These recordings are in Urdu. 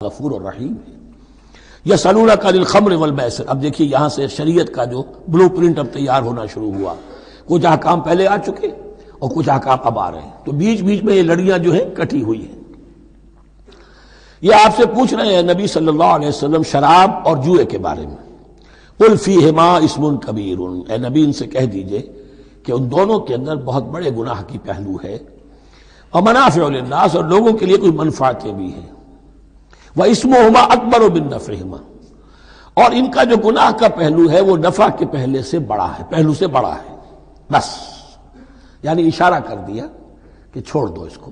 غفور الرحیم ہے۔ یسألونک عن الخمر والمیسر، اب دیکھیے یہاں سے شریعت کا جو بلو پرنٹ اب تیار ہونا شروع ہوا، کچھ احکام پہلے آ چکے اور کچھ احکام اب آ رہے ہیں، تو بیچ بیچ میں یہ لڑیاں جو ہیں کٹی ہوئی ہیں۔ یہ آپ سے پوچھ رہے ہیں نبی صلی اللہ علیہ وسلم شراب اور جوئے کے بارے میں، قل فیہما اسم کبیر، اے نبی ان سے کہہ دیجئے کہ ان دونوں کے اندر بہت بڑے گناہ کی پہلو ہے، ومنافع للناس، اور لوگوں کے لیے کچھ منفعتیں بھی ہیں، وَإِسْمُهُمَا أَكْبَرُ مِن نَّفْعِهِمَا، اور ان کا جو گناہ کا پہلو ہے وہ نفع کے پہلو سے بڑا ہے، بس یعنی اشارہ کر دیا کہ چھوڑ دو اس کو،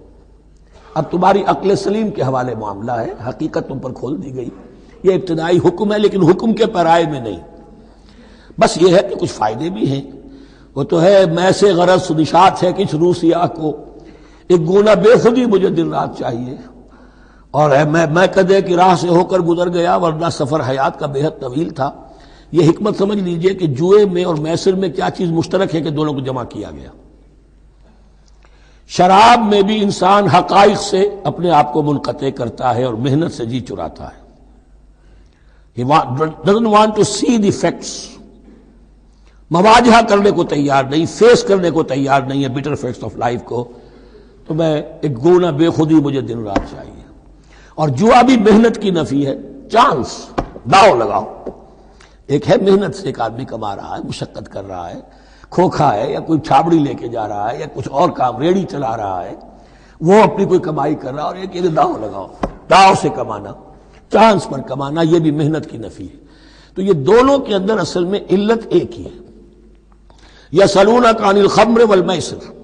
اب تمہاری عقل سلیم کے حوالے معاملہ ہے، حقیقت تم پر کھول دی گئی، یہ ابتدائی حکم ہے لیکن حکم کے پیرائے میں نہیں، بس یہ ہے کہ کچھ فائدے بھی ہیں، وہ تو ہے میں سے غرض نشات ہے کچھ روسیا کو، ایک گونا بے خودی مجھے دن رات چاہیے، اور میں کدے کی راہ سے ہو کر گزر گیا ورنہ سفر حیات کا بے حد طویل تھا۔ یہ حکمت سمجھ لیجئے کہ جوئے میں اور میسر میں کیا چیز مشترک ہے کہ دونوں کو جمع کیا گیا۔ شراب میں بھی انسان حقائق سے اپنے آپ کو منقطع کرتا ہے اور محنت سے جی چراتا ہے، He doesn't want to see the facts، مواجہہ کرنے کو تیار نہیں، فیس کرنے کو تیار نہیں ہے bitter facts of life کو، تو میں ایک گونا بے خودی مجھے دن رات چاہیے۔ اور جوا بھی محنت کی نفی ہے، چانس، داؤ لگاؤ، ایک ہے محنت سے ایک آدمی کما رہا ہے، مشقت کر رہا ہے، کھوکھا ہے یا کوئی چھابڑی لے کے جا رہا ہے یا کچھ اور کام ریڑھی چلا رہا ہے، وہ اپنی کوئی کمائی کر رہا ہے، اور ایک داؤ لگاؤ، داؤ سے کمانا، چانس پر کمانا، یہ بھی محنت کی نفی ہے۔ تو یہ دونوں کے اندر اصل میں علت ایک ہی ہے۔ یسألونک عن الخمر والمیسر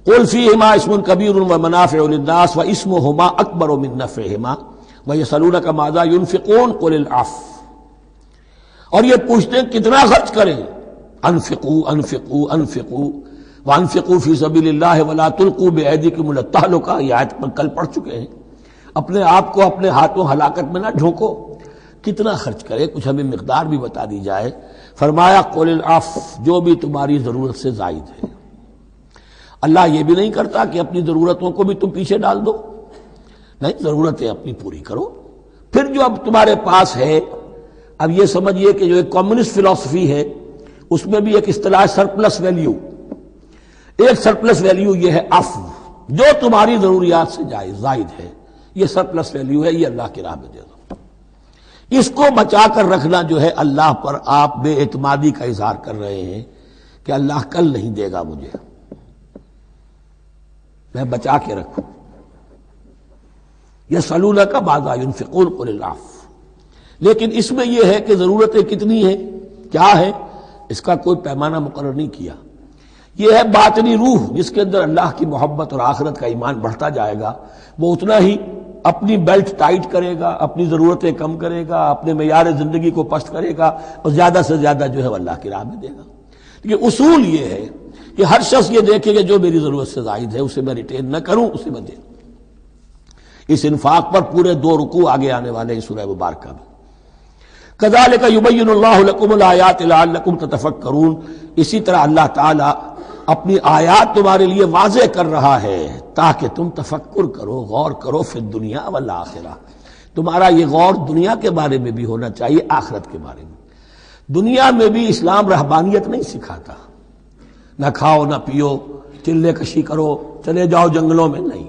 قل فیہما اسم کبیر ومنافع للناس واسمہما اکبر من نفعہما ویسألونک ماذا ینفقون قل العفو، اور یہ پوچھتے ہیں کتنا خرچ کریں، انفقوا انفقوا انفقوا وانفقوا فی سبیل اللہ ولا تلقوا بایدیکم الی التہلکہ، یہ آیت پر کل پڑھ چکے ہیں، اپنے آپ کو اپنے ہاتھوں ہلاکت میں نہ ڈھونکو، کتنا خرچ کرے، کچھ ہمیں مقدار بھی بتا دی جائے۔ فرمایا قل العفو، جو بھی تمہاری ضرورت سے زائد ہے۔ اللہ یہ بھی نہیں کرتا کہ اپنی ضرورتوں کو بھی تم پیچھے ڈال دو، نہیں، ضرورتیں اپنی پوری کرو، پھر جو اب تمہارے پاس ہے، اب یہ سمجھیے کہ جو ایک کمیونسٹ فلسفی ہے اس میں بھی ایک اصطلاح سرپلس ویلیو، ایک سرپلس ویلیو یہ ہے عفو، جو تمہاری ضروریات سے زائد ہے، یہ سرپلس ویلیو ہے، یہ اللہ کی راہ میں دے دو۔ اس کو بچا کر رکھنا جو ہے اللہ پر آپ بے اعتمادی کا اظہار کر رہے ہیں کہ اللہ کل نہیں دے گا مجھے، میں بچا کے رکھوں۔ یسألونک ماذا ینفقون قل العفو، لیکن اس میں یہ ہے کہ ضرورتیں کتنی ہیں، کیا ہے، اس کا کوئی پیمانہ مقرر نہیں کیا۔ یہ ہے باطنی روح، جس کے اندر اللہ کی محبت اور آخرت کا ایمان بڑھتا جائے گا، وہ اتنا ہی اپنی بیلٹ ٹائٹ کرے گا، اپنی ضرورتیں کم کرے گا، اپنے معیار زندگی کو پست کرے گا، اور زیادہ سے زیادہ جو ہے وہ اللہ کی راہ میں دے گا۔ لیکن اصول یہ ہے کہ ہر شخص یہ دیکھے کہ جو میری ضرورت سے زائد ہے اسے میں ریٹین نہ کروں، اسے میں دے دوں۔ اس انفاق پر پورے 2 رکوع آگے آنے والے ہیں سورہ مبارکہ میں۔ کذالک یبین اللہ لکم الآیات لعلکم تتفکرون، اسی طرح اللہ تعالی اپنی آیات تمہارے لیے واضح کر رہا ہے تاکہ تم تفکر کرو، غور کرو، فی الدنیا والآخرہ، تمہارا یہ غور دنیا کے بارے میں بھی ہونا چاہیے، آخرت کے بارے میں۔ دنیا میں بھی اسلام رہبانیت نہیں سکھاتا، نہ کھاؤ نہ پیو، چلے کشی کرو، چلے جاؤ جنگلوں میں، نہیں،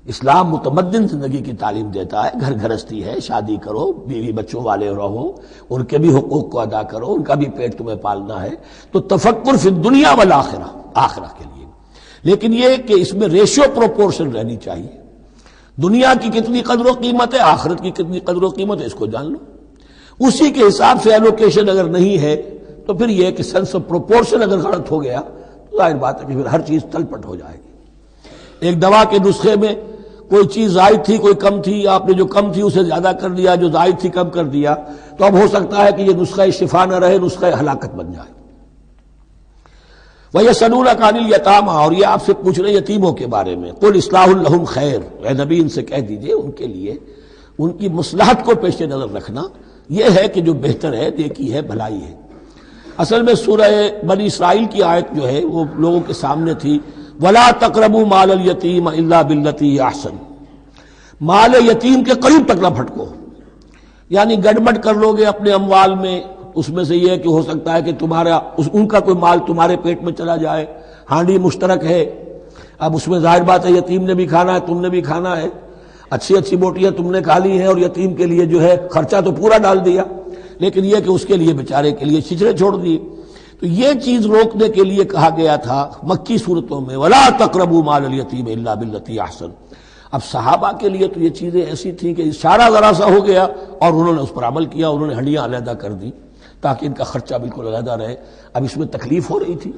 اسلام متمدن زندگی کی تعلیم دیتا ہے، گھر گھرستی ہے، شادی کرو، بیوی بچوں والے رہو، ان کے بھی حقوق کو ادا کرو، ان کا بھی پیٹ تمہیں پالنا ہے، تو تفکر فی الدنیا والآخرہ، آخرہ کے لیے، لیکن یہ کہ اس میں ریشیو پروپورشن رہنی چاہیے، دنیا کی کتنی قدر و قیمت ہے، آخرت کی کتنی قدر و قیمت ہے، اس کو جان لو، اسی کے حساب سے ایلوکیشن اگر نہیں ہے تو پھر یہ کہ سینس آف پروپورشن اگر غلط ہو گیا تو ظاہر بات ہے کہ پھر ہر چیز تلپٹ ہو جائے گی۔ ایک دوا کے نسخے میں کوئی چیز زائد تھی، کوئی کم تھی، آپ نے جو کم تھی اسے زیادہ کر دیا، جو زائد تھی کم کر دیا، تو اب ہو سکتا ہے کہ یہ نسخہ شفا نہ رہے، نسخہ ہلاکت بن جائے۔ وَيَسْأَلُونَكَ عَنِ الْيَتَامَىٰ، اور یہ آپ سے پوچھ رہے یتیموں کے بارے میں، قُلْ إِصْلَاحٌ لَهُمْ خَيْرٌ، اے نبی ان سے کہہ دیجئے ان کے لیے ان کی مصلحت کو پیش نظر رکھنا یہ ہے کہ جو بہتر ہے، نیکی ہے، بھلائی ہے۔ اصل میں سورہ بنی اسرائیل کی آیت جو ہے وہ لوگوں کے سامنے تھی، وَلَا تَقْرَبُوا مَالَ الْيَتِيمِ إِلَّا بِالَّتِي هِيَ أَحْسَنُ، مال یتیم کے قریب تک نہ پھٹکو، یعنی گڑبڑ کر لو گے اپنے اموال میں، اس میں سے یہ کہ ہو سکتا ہے کہ ان کا کوئی مال تمہارے پیٹ میں چلا جائے، ہانڈی مشترک ہے، اب اس میں ظاہر بات ہے یتیم نے بھی کھانا ہے، تم نے بھی کھانا ہے، اچھی اچھی بوٹیاں تم نے کھا لی ہیں اور یتیم کے لیے جو ہے خرچہ تو پورا ڈال دیا، لیکن یہ کہ اس کے لیے بیچارے کے لیے چھچڑے چھوڑ دیے۔ تو یہ چیز روکنے کے لیے کہا گیا تھا مکی صورتوں میں وَلَا تَقْرَبُوا مَالَ الْيَتِيمِ إِلَّا بِالَّتِي أَحْسَنُ۔ اب صحابہ کے لیے تو یہ چیزیں ایسی تھیں کہ اشارہ ذرا سا ہو گیا اور انہوں نے اس پر عمل کیا، انہوں نے ہڈیاں علیحدہ کر دی تاکہ ان کا خرچہ بالکل علیحدہ رہے۔ اب اس میں تکلیف ہو رہی تھی،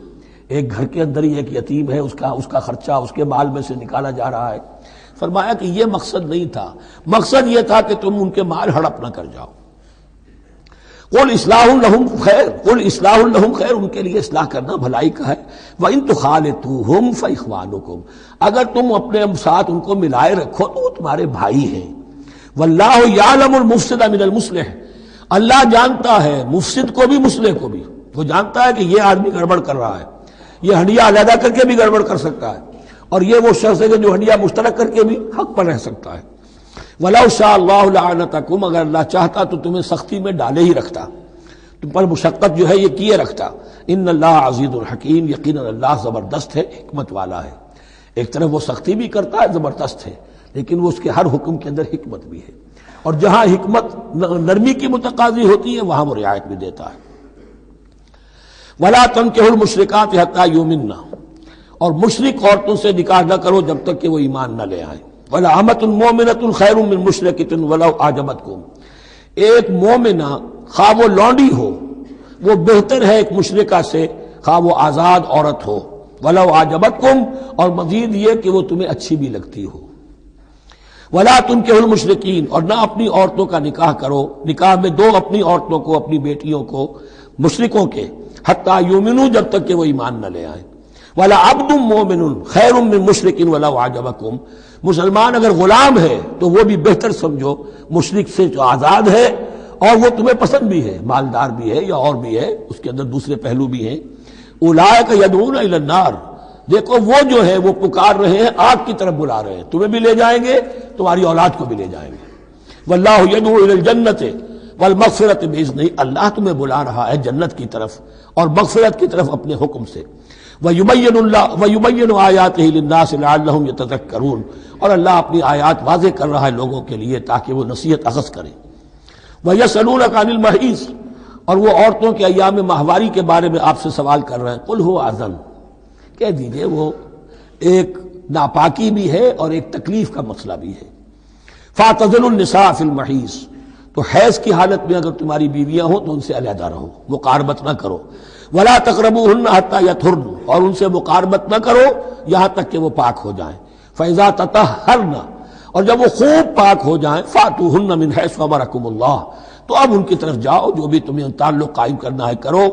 ایک گھر کے اندر ہی ایک یتیم ہے، اس کا خرچہ اس کے مال میں سے نکالا جا رہا ہے۔ فرمایا کہ یہ مقصد نہیں تھا، مقصد یہ تھا کہ تم ان کے مال ہڑپ نہ کر جاؤ۔ قل اصلاح لہم خیر، قل اصلاح لہم خیر، ان کے لیے اصلاح کرنا بھلائی کا ہے۔ وَإِن تُخَالِطُوهُمْ فَإِخْوَانُكُمْ، اگر تم اپنے ساتھ ان کو ملائے رکھو تو وہ تمہارے بھائی ہیں۔ وَاللَّهُ يَعْلَمُ الْمُفْسِدَ مِنَ الْمُصْلِحِ، اللہ جانتا ہے مفسد کو بھی مصلح کو بھی، وہ جانتا ہے کہ یہ آدمی گڑبڑ کر رہا ہے، یہ ہڈیاں علیحدہ کر کے بھی گڑبڑ کر سکتا ہے، اور یہ وہ شخص ہے کہ جو ہڈیاں مشترک کر کے بھی حق پر رہ سکتا ہے۔ وَلَوْ شَاءَ اللَّهُ لَعَنَتَكُمْ، اگر اللہ چاہتا تو تمہیں سختی میں ڈالے ہی رکھتا، تم پر مشقت جو ہے یہ کیے رکھتا۔ ان اللہ عزیز الحکیم، یقیناً اللہ زبردست ہے، حکمت والا ہے۔ ایک طرف وہ سختی بھی کرتا ہے، زبردست ہے، لیکن وہ اس کے ہر حکم کے اندر حکمت بھی ہے، اور جہاں حکمت نرمی کی متقاضی ہوتی ہے وہاں وہ رعایت بھی دیتا ہے۔ وَلَا تَنكِحُوا الْمُشْرِكَاتِ حَتَّىٰ يُؤْمِنَّ، اور مشرک عورتوں سے نکاح نہ کرو جب تک کہ وہ ایمان نہ لے آئیں۔ وَلَا أَمَةٌ مُؤْمِنَةٌ خَيْرٌ مِّن مُشْرِكَةٍ وَلَوْ أَعْجَبَتْكُمْ، ایک مومنہ خواہ وہ لونڈی ہو وہ بہتر ہے ایک مشرکہ سے خواہ وہ آزاد عورت ہو۔ وَلَوْ أَعْجَبَتْكُمْ، اور مزید یہ کہ وہ تمہیں اچھی بھی لگتی ہو۔ وَلَا تُنكِحُوا الْمُشْرِكِينَ، اور نہ اپنی عورتوں کا نکاح کرو، نکاح میں دو اپنی عورتوں کو، اپنی بیٹیوں کو مشرکوں کے، حتیٰ یؤمنوا، جب تک کہ وہ ایمان نہ لے آئیں۔ وَلَعَبْدٌ مُّؤْمِنٌ خَيْرٌ مِّن مُّشْرِكٍ وَلَوْ أَعْجَبَكُمْ، مسلمان اگر غلام ہے تو وہ بھی بہتر سمجھو مشرک سے جو آزاد ہے اور وہ تمہیں پسند بھی ہے، مالدار بھی ہے یا اور بھی ہے، اس کے اندر دوسرے پہلو بھی ہیں۔ اولئک یدعون الی النار، دیکھو وہ جو ہے وہ پکار رہے ہیں، آگ کی طرف بلا رہے ہیں، تمہیں بھی لے جائیں گے، تمہاری اولاد کو بھی لے جائیں گے۔ واللہ یدعو الی الجنۃ والمغفرۃ باذنہ، اللہ تمہیں بلا رہا ہے جنت کی طرف اور مغفرت کی طرف اپنے حکم سے۔ وَيُبَيِّنُ آیاتہ للناس لعلہم یتذکرون، اور اللہ اپنی آیات واضح کر رہا ہے لوگوں کے لیے تاکہ وہ نصیحت اخذ کریں۔ وَيَسْأَلُونَكَ عَنِ الْمَحِيضِ، اور وہ عورتوں کے ایام ماہواری کے بارے میں آپ سے سوال کر رہے ہیں۔ قُلْ هُوَ أَذًى، کہہ دیجئے وہ ایک ناپاکی بھی ہے اور ایک تکلیف کا مسئلہ بھی ہے۔ فَاعْتَزِلُوا النِّسَاءَ فِي الْمَحِيضِ، تو حیض کی حالت میں اگر تمہاری بیویاں ہوں تو ان سے علیحدہ رہو، مقاربت نہ کرو۔ وَلَا تَقْرَبُوهُنَّ حَتَّىٰ يَطْهُرْنَ، اور ان سے مقاربت نہ کرو یہاں تک کہ وہ پاک ہو جائیں۔ فَإِذَا تَطَهَّرْنَ، اور جب وہ خوب پاک ہو جائیں، فَأْتُوهُنَّ مِنْ حَيْثُ أَمَرَكُمُ اللَّهُ، تو اب ان کی طرف جاؤ، جو بھی تمہیں تعلق قائم کرنا ہے کرو،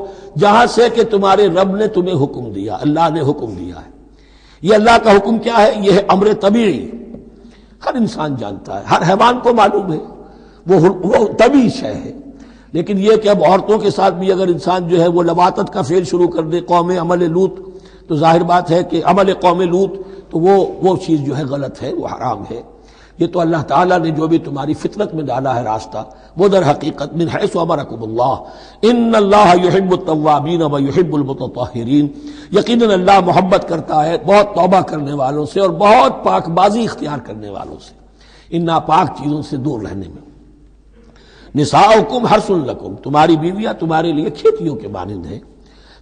جہاں سے کہ تمہارے رب نے تمہیں حکم دیا، اللہ نے حکم دیا ہے۔ یہ اللہ کا حکم کیا ہے؟ یہ ہے امر طبیعی، ہر انسان جانتا ہے، ہر حیوان کو معلوم ہے، وہ طبیعی شے ہے۔ لیکن یہ کہ اب عورتوں کے ساتھ بھی اگر انسان جو ہے وہ لواطت کا فعل شروع کر دے، قوم عمل لوط، تو ظاہر بات ہے کہ عمل قوم لوط تو وہ چیز جو ہے غلط ہے، وہ حرام ہے۔ یہ تو اللہ تعالیٰ نے جو بھی تمہاری فطرت میں ڈالا ہے راستہ، وہ در حقیقت من حیث امرکم اللہ، ان اللہ یحب التوابین ویحب المتطہرین، یقیناً اللہ محبت کرتا ہے بہت توبہ کرنے والوں سے اور بہت پاک بازی اختیار کرنے والوں سے، ان ناپاک چیزوں سے دور رہنے میں۔ نساؤکم حرث لکم، تمہاری بیویاں تمہارے لیے کھیتیوں کے مانند ہیں،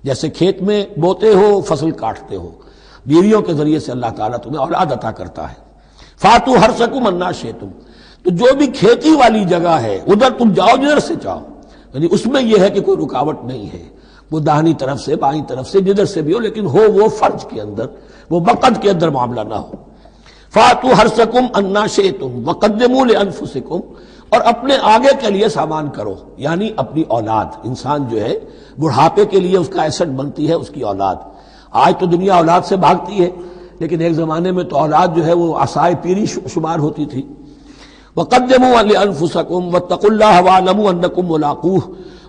جیسے کھیت میں بوتے ہو، فصل کاٹتے ہو، بیویوں کے ذریعے سے اللہ تعالیٰ تمہیں اولاد عطا کرتا ہے۔ فاتو حرثکم انا شئتم، تو جو بھی کھیتی والی جگہ ہے ادھر تم جاؤ جدھر سے چاہو، یعنی اس میں یہ ہے کہ کوئی رکاوٹ نہیں ہے، وہ داہنی طرف سے بائیں طرف سے جدھر سے بھی ہو، لیکن ہو وہ فرج کے اندر، وہ وقت کے اندر معاملہ نہ ہو۔ فاتو حرثکم انا شئتم وقدموا لانفسکم، اور اپنے آگے کے لیے سامان کرو، یعنی اپنی اولاد۔ انسان جو ہے بڑھاپے کے لیے اس کا ایسٹ بنتی ہے اس کی اولاد۔ آج تو دنیا اولاد سے بھاگتی ہے، لیکن ایک زمانے میں تو اولاد جو ہے وہ عصائے پیری شمار ہوتی تھی۔ وَقَدِّمُوا لِأَنفُسَكُمْ وَاتَّقُوا اللَّهَ وَاعْلَمُوا أَنَّكُمْ مُلَاقُوهُ،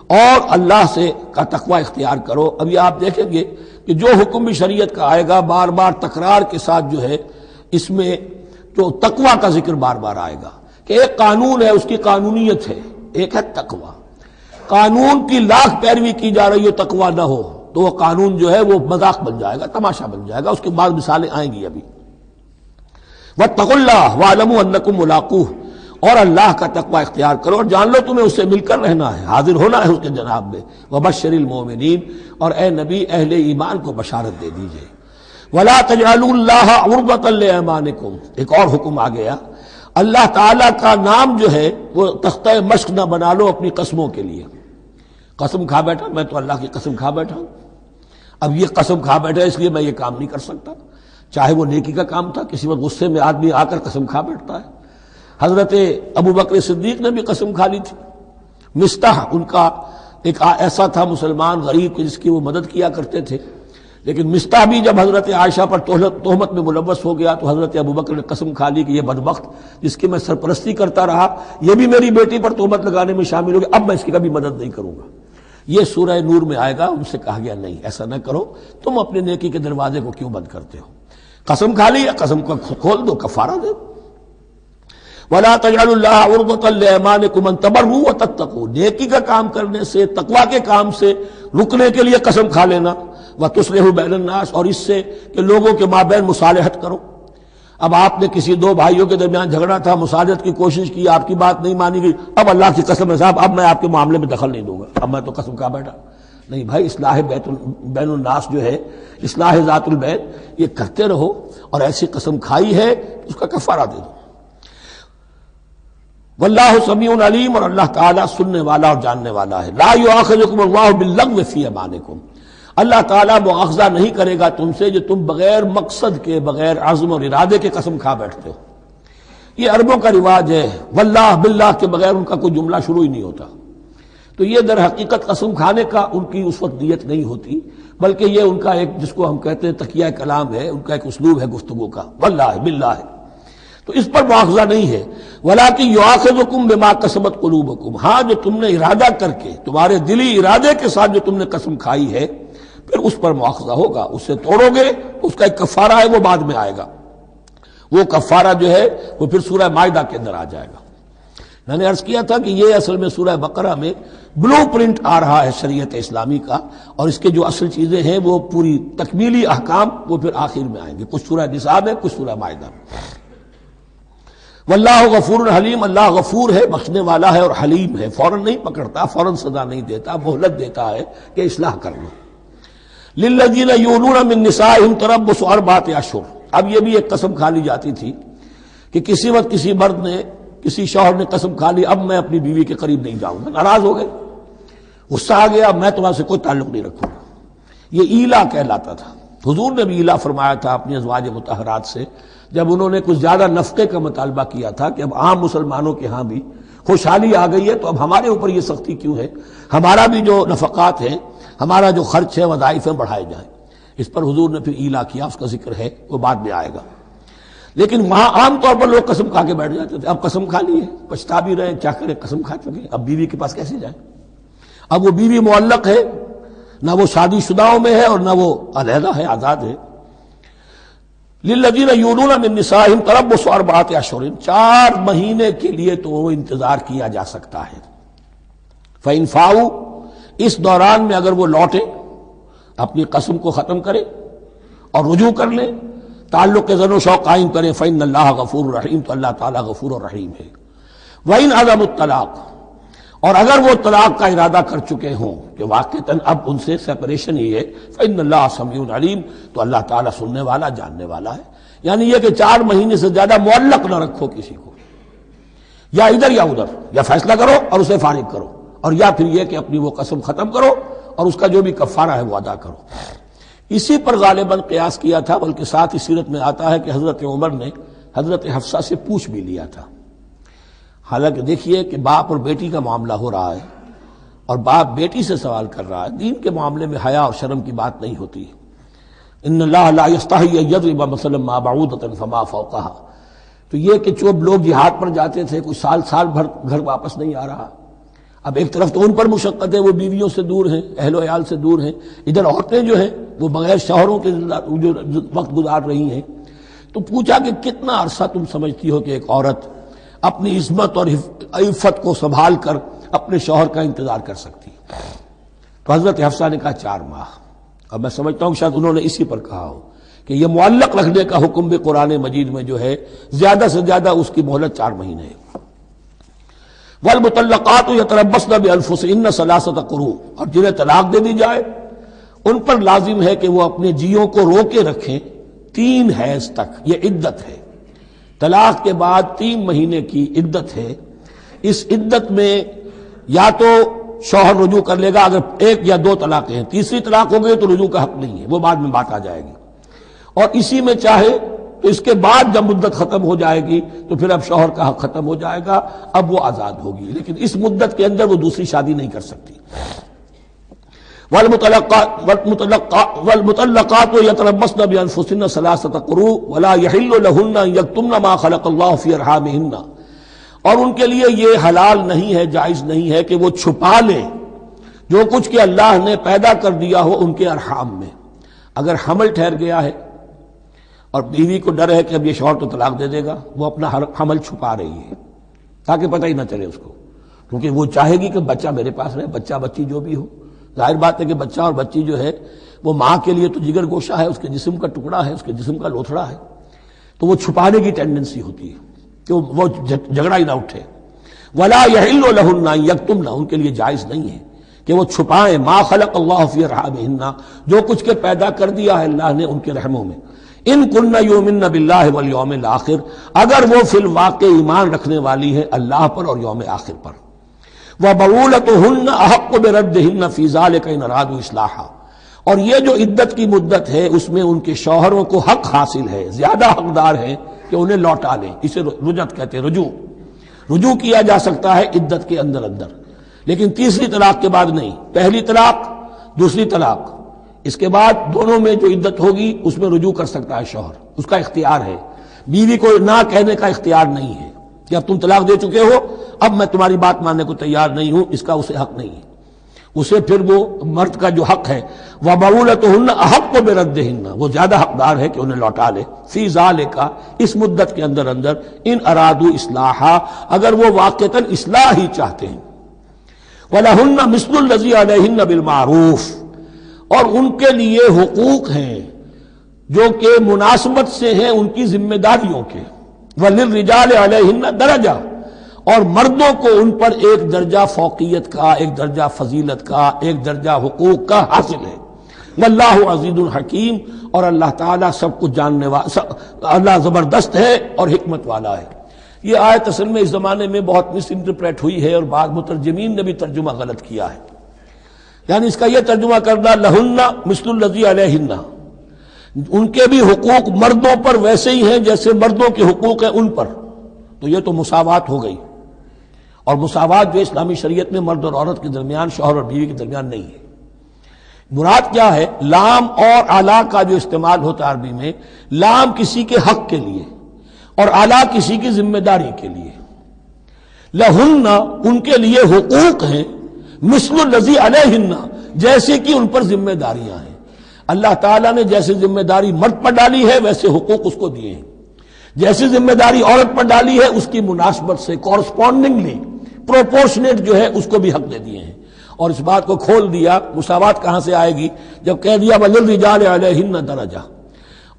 اور اللہ سے کا تقوی اختیار کرو۔ ابھی آپ دیکھیں گے کہ جو حکم بھی شریعت کا آئے گا بار بار تکرار کے ساتھ جو ہے اس میں تو تقوی کا ذکر بار بار آئے گا کہ ایک قانون ہے، اس کی قانونیت ہے، ایک ہے تقوی۔ قانون کی لاکھ پیروی کی جا رہی ہو، تقوی نہ ہو تو وہ قانون جو ہے وہ مذاق بن جائے گا، تماشا بن جائے گا۔ اس کے بعد مثالیں آئیں گی ابھی۔ واتقوا اللہ واعلموا انکم ملاقوہ، اور اللہ کا تقوی اختیار کرو اور جان لو تمہیں اس سے مل کر رہنا ہے، حاضر ہونا ہے اس کے جناب میں۔ وبشر المؤمنین، اور اے نبی اہل ایمان کو بشارت دے دیجئے۔ ولا تجعلوا اللہ عرضۃ لایمانکم، ایک اور حکم آ گیا، اللہ تعالیٰ کا نام جو ہے وہ تختہ مشق نہ بنا لو اپنی قسموں کے لیے۔ قسم کھا بیٹھا، میں تو اللہ کی قسم کھا بیٹھا ہوں، اب یہ قسم کھا بیٹھا اس لیے میں یہ کام نہیں کر سکتا، چاہے وہ نیکی کا کام تھا، کسی وقت غصے میں آدمی آ کر قسم کھا بیٹھتا ہے۔ حضرت ابو بکر صدیق نے بھی قسم کھا لی تھی۔ مستح ان کا ایک ایسا تھا مسلمان غریب جس کی وہ مدد کیا کرتے تھے، لیکن مستح بھی جب حضرت عائشہ پر تہمت میں ملوث ہو گیا تو حضرت ابو بکر نے قسم کھا لی کہ یہ بدبخت جس کی میں سرپرستی کرتا رہا، یہ بھی میری بیٹی پر تہمت لگانے میں شامل ہو گیا، اب میں اس کی کبھی مدد نہیں کروں گا۔ یہ سورہ نور میں آئے گا، ان سے کہا گیا نہیں ایسا نہ کرو، تم اپنے نیکی کے دروازے کو کیوں بند کرتے ہو؟ قسم کھا لی، قسم کو کھول دو، کفارہ دے۔ وَلَا تَجْعَلُوا اللَّهَ عُرْضَةً لِأَيْمَانِكُمْ أَن تَبَرُّوا وَتَتَّقُوا، نیکی کا کام کرنے سے، تقوی کے کام سے رکنے کے لیے قسم کھا لینا۔ وَتُصْلِحُوا بَيْنَ النَّاسِ، اور اس سے کہ لوگوں کے مابین مصالحت کرو۔ اب آپ نے کسی دو بھائیوں کے درمیان جھگڑا تھا، مصالحت کی کوشش کی، آپ کی بات نہیں مانی گئی، اب اللہ کی قسم ہے صاحب اب میں آپ کے معاملے میں دخل نہیں دوں گا، اب میں تو قسم کھا بیٹھا۔ نہیں بھائی، اصلاح بین الناس جو ہے، اصلاح ذات البین، یہ کرتے رہو، اور ایسی قسم کھائی ہے اس کا کفارہ دے دو۔ واللہ سمیع علیم، اور اللہ تعالیٰ سننے والا اور جاننے والا ہے۔ لا یؤاخذکم اللہ باللغو فی ایمانکم، اللہ تعالیٰ مؤاخذہ نہیں کرے گا تم سے جو تم بغیر مقصد کے، بغیر عزم اور ارادے کے قسم کھا بیٹھتے ہو۔ یہ عربوں کا رواج ہے، واللہ باللہ کے بغیر ان کا کوئی جملہ شروع ہی نہیں ہوتا، تو یہ در حقیقت قسم کھانے کا ان کی اس وقت نیت نہیں ہوتی، بلکہ یہ ان کا ایک جس کو ہم کہتے ہیں تقیہ کلام ہے، ان کا ایک اسلوب ہے گفتگو کا، واللہ باللہ ہے، تو اس پر مؤاخذہ نہیں ہے۔ وَلَٰكِن يُؤَاخِذُكُم بِمَا كَسَبَتْ قُلُوبُكُم، ہاں جو تم نے ارادہ کر کے، تمہارے دلی ارادے کے ساتھ جو تم نے قسم کھائی ہے، پھر اس پر مؤاخذہ ہوگا، اسے توڑو گے اس کا ایک کفارہ ہے، وہ بعد میں آئے گا، وہ کفارہ جو ہے وہ پھر سورہ مائدہ کے اندر آ جائے گا۔ میں نے عرض کیا تھا کہ یہ اصل میں سورہ بقرہ میں بلو پرنٹ آ رہا ہے شریعت اسلامی کا، اور اس کے جو اصل چیزیں ہیں وہ پوری تکمیلی احکام وہ پھر آخر میں آئیں گے، کچھ سورہ نساء میں، کچھ سورہ مائدہ میں۔ واللہ غفور حلیم، اللہ غفور ہے، بخشنے والا ہے اور حلیم ہے، فوراً نہیں پکڑتا، فوراً سزا نہیں دیتا، مہلت دیتا ہے کہ اصلاح کر لو۔ للذین یولون من نسائہم تربص اربعۃ اشہر، اب یہ بھی ایک قسم کھا لی جاتی تھی کہ کسی وقت کسی مرد نے، کسی شوہر نے قسم کھا لی اب میں اپنی بیوی کے قریب نہیں جاؤں گا، ناراض ہو گئے، غصہ آ گیا، میں تمہارے سے کوئی تعلق نہیں رکھوں گا، یہ ایلا کہلاتا تھا۔ حضور نے بھی ایلا فرمایا تھا اپنی ازواج مطہرات سے جب انہوں نے کچھ زیادہ نفقے کا مطالبہ کیا تھا کہ اب عام مسلمانوں کے ہاں بھی خوشحالی آ گئی ہے تو اب ہمارے اوپر یہ سختی کیوں ہے، ہمارا بھی جو نفقات ہیں، ہمارا جو خرچ ہے، وظائف ہیں، بڑھائے جائیں۔ اس پر حضور نے پھر ایلا کیا، اس کا ذکر ہے، وہ بعد میں آئے گا۔ لیکن وہاں عام طور پر لوگ قسم کھا کے بیٹھ جاتے تھے، اب قسم کھا لی ہے، پچھتا بھی رہے، کیا کریں، قسم کھا چکے، اب بیوی کے پاس کیسے جائیں؟ اب وہ بیوی معلق ہے، نہ وہ شادی شداؤں میں ہے اور نہ وہ علیحدہ ہے، آزاد ہے۔ للذین یولون من نسائہم تربص اربعۃ اشہر، 4 مہینے کے لیے تو وہ انتظار کیا جا سکتا ہے۔ فإن فاؤوا، اس دوران میں اگر وہ لوٹے، اپنی قسم کو ختم کرے اور رجوع کر لیں، تعلق کے زن و شوق قائم کریں، فإن اللہ غفور رحیم، تو اللہ تعالیٰ غفور اور رحیم ہے۔ وإن عزموا الطلاق، اور اگر وہ طلاق کا ارادہ کر چکے ہوں کہ واقعتاً اب ان سے سیپریشن ہی ہے، فإن اللہ سمیع علیم، تو اللہ تعالیٰ سننے والا، جاننے والا ہے۔ یعنی یہ کہ 4 مہینے سے زیادہ معلق نہ رکھو کسی کو، یا ادھر یا ادھر، یا فیصلہ کرو اور اسے فارغ کرو، اور یا پھر یہ کہ اپنی وہ قسم ختم کرو اور اس کا جو بھی کفارہ ہے وہ ادا کرو۔ اسی پر غالباً قیاس کیا تھا، بلکہ ساتھ ہی سیرت میں آتا ہے کہ حضرت عمر نے حضرت حفصہ سے پوچھ بھی لیا تھا۔ حالانکہ دیکھیے کہ باپ اور بیٹی کا معاملہ ہو رہا ہے اور باپ بیٹی سے سوال کر رہا ہے، دین کے معاملے میں حیا اور شرم کی بات نہیں ہوتی۔ ان اللہ لا یستحی ان یضرب مثلا ما بعوضۃ فما فوقها، تو یہ کہ جو لوگ جہاد پر جاتے تھے کچھ سال بھر گھر واپس نہیں آ رہا، اب ایک طرف تو ان پر مشقت ہے، وہ بیویوں سے دور ہیں، اہل و عیال سے دور ہیں، ادھر عورتیں جو ہیں وہ بغیر شوہروں کے جو وقت گزار رہی ہیں، تو پوچھا کہ کتنا عرصہ تم سمجھتی ہو کہ ایک عورت اپنی عصمت اور عفت کو سنبھال کر اپنے شوہر کا انتظار کر سکتی؟ تو حضرت حفصہ نے کہا 4 ماہ. اور میں سمجھتا ہوں شاید انہوں نے اسی پر کہا ہو کہ یہ معلق رکھنے کا حکم بھی قرآن مجید میں جو ہے زیادہ سے زیادہ اس کی مہلت 4 مہینے ہے. والمطلقات یتربصن بانفسهن 3 قروء، اور جنہیں طلاق دے دی جائے ان پر لازم ہے کہ وہ اپنے جیوں کو روکے رکھیں 3 حیض تک. یہ عدت ہے، طلاق کے بعد 3 مہینے کی عدت ہے. اس عدت میں یا تو شوہر رجوع کر لے گا اگر 1 یا 2 طلاقیں ہیں، تیسری طلاق ہو گئی تو رجوع کا حق نہیں ہے، وہ بعد میں بات آ جائے گی. اور اسی میں چاہے تو اس کے بعد جب مدت ختم ہو جائے گی تو پھر اب شوہر کا حق ختم ہو جائے گا، اب وہ آزاد ہوگی، لیکن اس مدت کے اندر وہ دوسری شادی نہیں کر سکتی. والمطلقات يتربصن بانفسهن 3 قروء ولا يحل لهن ان يكتمن ما خلق الله في ارحامهن، اور ان کے لیے یہ حلال نہیں ہے، جائز نہیں ہے کہ وہ چھپا لیں جو کچھ کہ اللہ نے پیدا کر دیا ہو ان کے ارحام میں. اگر حمل ٹھہر گیا ہے اور بیوی کو ڈر ہے کہ اب یہ شوہر تو طلاق دے دے گا، وہ اپنا حمل چھپا رہی ہے تاکہ پتہ ہی نہ چلے اس کو، کیونکہ وہ چاہے گی کہ بچہ میرے پاس رہے، بچہ بچی جو بھی ہو. ظاہر بات ہے کہ بچہ اور بچی جو ہے وہ ماں کے لیے تو جگر گوشہ ہے، اس کے جسم کا ٹکڑا ہے، اس کے جسم کا لوتھڑا ہے، تو وہ چھپانے کی ٹینڈنسی ہوتی ہے کہ وہ جھگڑا ہی نہ اٹھے. ولا يحل لهن ان يكتمن، ان کے لیے جائز نہیں ہے کہ وہ چھپائیں ما خلق اللہ فی ارحامہن، جو کچھ کے پیدا کر دیا ہے اللہ نے ان کے رحموں میں. ان کن یؤمن باللہ والیوم الاخر، اگر وہ فی الواقع ایمان رکھنے والی ہے اللہ پر اور یوم آخر پر. وبعولتهن احق بردهن فی ذلک ان ارادوا اصلاحا، اور یہ جو عدت کی مدت ہے اس میں ان کے شوہروں کو حق حاصل ہے، زیادہ حقدار ہیں کہ انہیں لوٹا لیں. اسے رجعت کہتے ہیں، رجوع کیا جا سکتا ہے عدت کے اندر لیکن تیسری طلاق کے بعد نہیں. پہلی طلاق، دوسری طلاق، اس کے بعد دونوں میں جو عدت ہوگی اس میں رجوع کر سکتا ہے شوہر، اس کا اختیار ہے. بیوی کو نہ کہنے کا اختیار نہیں ہے کہ اب تم طلاق دے چکے ہو، اب میں تمہاری بات ماننے کو تیار نہیں ہوں، اس کا اسے حق نہیں ہے. اسے پھر وہ مرد کا جو حق ہے وَبَعُولَتُهُنَّ أَحَقُّ بِرَدِّهِنَّ، وہ زیادہ حقدار ہے کہ انہیں لوٹا لے. فی ذالک، اس مدت کے اندر ان ارادوا اصلاحا، اگر وہ واقعتاً اصلاح ہی چاہتے ہیں. وَلَهُنَّ مِثْلُ الَّذِي عَلَيْهِنَّ بِالْمَعْرُوفِ، اور ان کے لیے حقوق ہیں جو کہ مناسبت سے ہیں ان کی ذمہ داریوں کے. وَلِلرِّجَالِ عَلَيْهِنَّ دَرَجَةٌ، اور مردوں کو ان پر ایک درجہ فوقیت کا، ایک درجہ فضیلت کا، ایک درجہ حقوق کا حاصل ہے. واللہ عزیز الحکیم، اور اللہ تعالیٰ سب کچھ جاننے والا، اللہ زبردست ہے اور حکمت والا ہے. یہ آیت اصل میں اس زمانے میں بہت مس انٹرپریٹ ہوئی ہے اور بعض مترجمین نے بھی ترجمہ غلط کیا ہے. یعنی اس کا یہ ترجمہ کرنا لہن مثل الذی علیہن، ان کے بھی حقوق مردوں پر ویسے ہی ہیں جیسے مردوں کے حقوق ہیں ان پر، تو یہ تو مساوات ہو گئی. اور مساوات جو اسلامی شریعت میں مرد اور عورت کے درمیان، شوہر اور بیوی کے درمیان نہیں ہے. مراد کیا ہے؟ لام اور اعلیٰ کا جو استعمال ہوتا ہے عربی میں، لام کسی کے حق کے لیے اور اعلیٰ کسی کی ذمہ داری کے لیے. لہن، ان کے لیے حقوق ہیں، مثل الذی علیہن، جیسے کہ ان پر ذمہ داریاں ہیں. اللہ تعالیٰ نے جیسے ذمہ داری مرد پر ڈالی ہے ویسے حقوق اس کو دیے ہیں. جیسی ذمہ داری عورت پر ڈالی ہے اس کی مناسبت سے کورسپونڈنگلی پروپورشنیٹ جو ہے اس کو بھی حق دے دیے ہیں. اور اس بات کو کھول دیا مساوات کہاں سے آئے گی جب کہہ دیا وَلِلرِّجَالِ عَلَيْهِنَّ دَرَجَةٌ،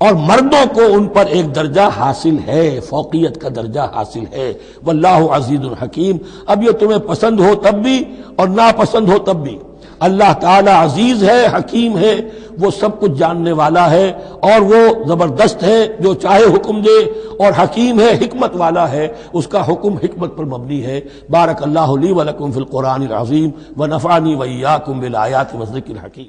اور مردوں کو ان پر ایک درجہ حاصل ہے، فوقیت کا درجہ حاصل ہے. واللہ عزیز الحکیم، اب یہ تمہیں پسند ہو تب بھی اور ناپسند ہو تب بھی اللہ تعالی عزیز ہے، حکیم ہے، وہ سب کچھ جاننے والا ہے اور وہ زبردست ہے، جو چاہے حکم دے، اور حکیم ہے، حکمت والا ہے، اس کا حکم حکمت پر مبنی ہے. بارک اللہ لی ولکم فی القرآن العظیم ونفعنی وإیاکم بالآیات والذکر الحکیم.